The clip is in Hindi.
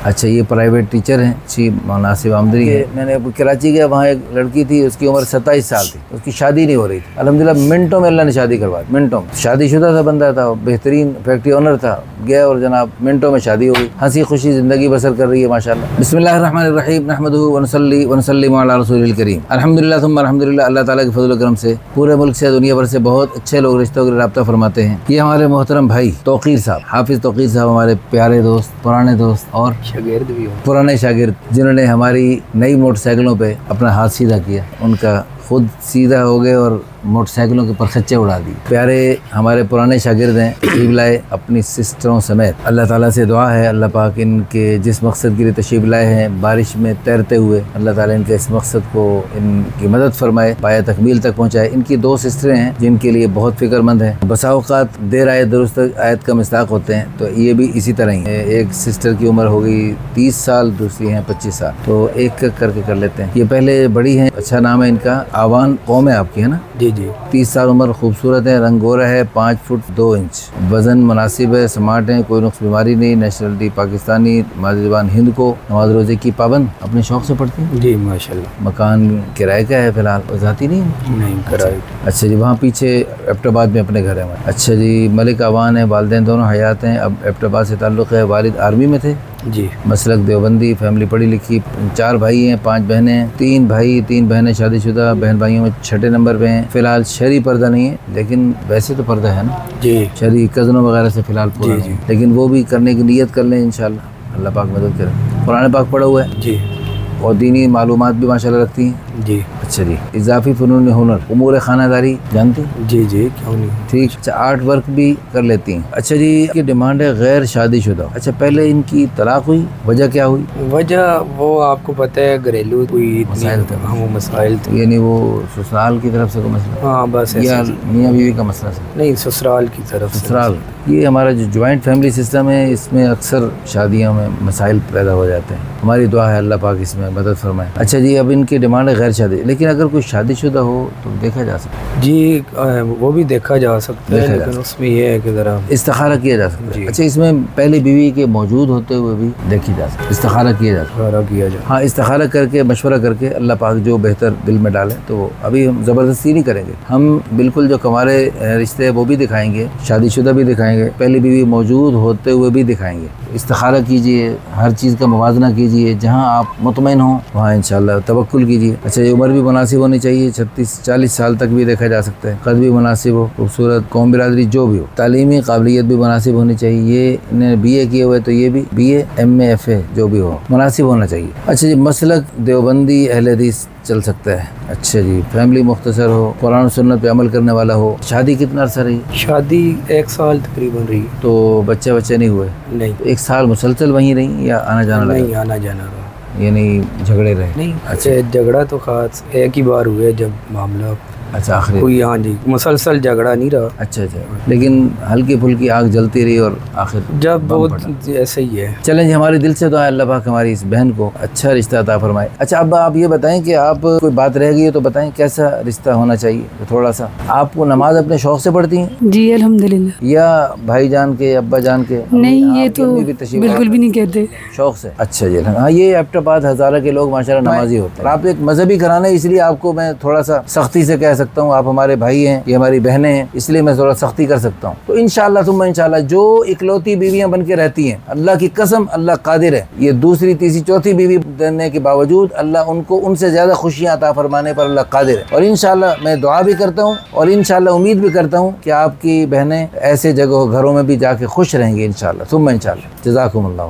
अच्छा, ये प्राइवेट टीचर हैं, अच्छी मुनासिब आमदनी है। मैंने कराची गया, वहाँ एक लड़की थी, उसकी उम्र 27 साल थी, उसकी शादी नहीं हो रही थी। अल्हम्दुलिल्लाह मिनटों में अल्लाह ने शादी करवा दी, मिनटों में। शादीशुदा था बंदा, था बेहतरीन फैक्ट्री ओनर था, गया और जनाब मिनटों में शादी हो गई, हंसी खुशी ज़िंदगी बसर कर रही है माशाल्लाह। बिस्मिल्लाहिर्रहमानिर्रहीम, नहमदुहु व नसल्ली व नसल्लिमु अला रसूलिल करीम। अल्हम्दुलिल्लाह सुम्मा अल्हम्दुलिल्लाह, अल्लाह ताला के फजल करम से पूरे मुल्क से, दुनिया भर से बहुत अच्छे लोग रिश्तों के रब्ता फरमाते हैं। ये हमारे मोहतरम भाई तौकीर साहब, हाफिज़ तौकीर साहब, हमारे प्यारे दोस्त, पुराने दोस्त और शागिर्द भी हो, पुराने शागिर्द, जिन्होंने हमारी नई मोटरसाइकिलों पे अपना हाथ सीधा किया। उनका खुद सीधा हो गए और मोटरसाइकिलों के परखच्चे उड़ा दी। प्यारे हमारे पुराने शागिर्द हैं, तशरीफ़ लाए अपनी सिस्टरों समेत। अल्लाह ताला से दुआ है अल्लाह पाक इनके जिस मकसद के लिए तशरीफ़ लाए हैं, बारिश में तैरते हुए, अल्लाह ताला इनके इस मकसद को इनकी मदद फरमाए, पाया तकमील तक पहुँचाए। इनकी 2 सिस्टरें हैं जिनके लिए बहुत फ़िक्रमंद हैं। बसा औक़ात देर आयत दुरुस्त आयत का मिस्ताक होते हैं, तो ये भी इसी तरह ही है। एक सिस्टर की उम्र हो गई 30 साल, दूसरी हैं 25 साल, तो एक करके कर लेते हैं। ये पहले बड़ी हैं, अच्छा नाम है इनका, आवान कौम है आपकी, है ना? जी जी। 30 साल उम्र, खूबसूरत है, रंग गोरा है, 5 फुट 2 इंच, वज़न मुनासिब है, स्मार्ट है, कोई नुक्स बीमारी नहीं, नेशनलिटी पाकिस्तानी, मादरी ज़बान हिंद को, नमाज रोज़े की पाबंद, अपने शौक़ से पढ़ती हैं जी माशाल्लाह। मकान किराए का है फिलहाल, ज़ाती नहीं है? नहीं किराए। अच्छा जी, वहाँ पीछे एबटाबाद में अपने घर है हमारे। अच्छा जी, मलिक आवान है, वालिदैन दोनों हयात हैं, अब एबटाबाद से ताल्लुक़ है, वालिद आर्मी में थे जी। मसलक देवबंदी, फैमिली पढ़ी लिखी, 4 भाई हैं, 5 बहनें हैं, 3 भाई 3 बहनें शादीशुदा, बहन भाइयों में 6ठे नंबर पे हैं। फिलहाल शरी पर्दा नहीं है, लेकिन वैसे तो पर्दा है ना जी। शरी कज़नों वगैरह से फिलहाल पूरा नहीं है, लेकिन वो भी करने की नीयत कर लें इंशाल्लाह, अल्लाह पाक मदद करे। कुरान पाक पढ़ा हुआ है जी और दीनी मालूमात भी माशाल्लाह रखती हैं जी। अच्छा जी, इजाफी फ़नून हुनर, उमूर खानादारी जानती हैं? जी जी, क्यों नहीं। ठीक। अच्छा, आर्ट वर्क भी कर लेती हैं। अच्छा जी, की डिमांड है गैर शादीशुदा। अच्छा, पहले इनकी तलाक हुई, वजह क्या हुई? वजह वो आपको पता है, घरेलू कोई मसाइल थे। हाँ, वो मसाइल थे, यानी वो ससुराल की तरफ से कोई मसला, हाँ बस या ऐसे। मियाँ बीवी का मसला था? नहीं, ससुराल की तरफ से। ससुराल, ये हमारा जो जॉइंट फैमिली सिस्टम है, इसमें अक्सर शादियों में मसाइल पैदा हो जाते हैं। हमारी दुआ है अल्लाह पाक इसमें मदद फरमाए। अच्छा जी, अब इनकी डिमांड है गैर शादी, लेकिन अगर कोई शादीशुदा हो तो देखा जा सकता है जी, वो भी देखा जा सकता है, लेकिन उसमें यह है कि ज़रा इस्तिखारा किया जा सकता है। अच्छा, इसमें पहली बीवी के मौजूद होते हुए भी देखी जा सकती है, इस्तिखारा किया जा सकता है। किया जाए, हाँ, इस्तिखारा करके मशवरा करके अल्लाह पाक जो बेहतर दिल में डाले। तो अभी हम ज़बरदस्ती नहीं करेंगे, हम बिल्कुल जो हमारे रिश्ते हैं वो भी दिखाएंगे, शादीशुदा भी दिखाएंगे, पहली बीवी मौजूद होते हुए भी दिखाएंगे। इस्तिखारा कीजिए, हर चीज़ का मुवाजना कीजिए, जहाँ आप मुतमईन हों वहाँ इंशाल्लाह तवक्कुल कीजिए। अच्छा, ये उम्र भी मुनासिब होनी चाहिए, 36-40 साल तक भी देखा जा सकता है। कद भी मुनासिब हो, खूबसूरत, कौम बिरादरी जो भी हो, तालीमी काबिलियत भी मुनासिब होनी चाहिए। ये ने BA किए हुए तो ये भी BA MA FA जो भी हो मुनासिब होना चाहिए। अच्छा जी, मसलक देवबंदी अहले हदीस चल सकता है। अच्छा जी, फैमिली मुख्तसर हो, कुरान सुन्नत पे अमल करने वाला हो। शादी कितना अर्सा रही? शादी 1 साल तकरीबन रही। तो बच्चे नहीं हुए? नहीं। तो 1 साल मुसलसल वहीं रही या आना जाना लगा? नहीं, आना जाना रहा। यानी झगड़े रहे? नहीं। अच्छा, झगड़ा तो खास एक ही बार हुआ जब मामला, अच्छा, आखिरी कोई, हाँ जी, मुसलसल झगड़ा नहीं रहा। अच्छा, लेकिन हल्की फुल्की आग जलती रही और आखिर जब बहुत ऐसे ही है। चलें जी, हमारी दिल से दुआ है अल्लाह पाक हमारी इस बहन को अच्छा रिश्ता अता फरमाए। अच्छा, अब आप ये बताएं कि आप कोई बात रह गई है तो बताएं कैसा रिश्ता होना चाहिए। तो थोड़ा सा, आपको नमाज अपने शौक से पढ़ती हैं? जी अल्हम्दुलिल्लाह। या भाई जान के, अब्बा जान के? नहीं, ये तो बिल्कुल भी नहीं कहते, शौक से। अच्छा जी, हाँ, ये एबटाबाद हज़ारा के लोग माशाल्लाह नमाजी होते हैं। आप एक मजहबी घराना है, इसलिए आपको मैं थोड़ा सा सख्ती से कह सकता हूँ, आप हमारे भाई हैं, ये हमारी बहनें हैं, इसलिए मैं थोड़ा सख्ती कर सकता हूँ। तो इंशाअल्लाह तुम इंशाअल्लाह जो इकलौती बीवियां बन के रहती हैं, अल्लाह की कसम अल्लाह कादिर है, ये दूसरी तीसरी चौथी बीवी देने के बावजूद अल्लाह उनको उनसे ज़्यादा खुशियाँ अता फरमाने पर अल्लाह कादिर है। और इंशाअल्लाह मैं दुआ भी करता हूँ और इंशाअल्लाह उम्मीद भी करता हूँ कि आपकी बहनें ऐसे जगह घरों में भी जाके खुश रहेंगी इंशाअल्लाह। तुम इंशाअल्लाह। जज़ाकुमुल्लाह।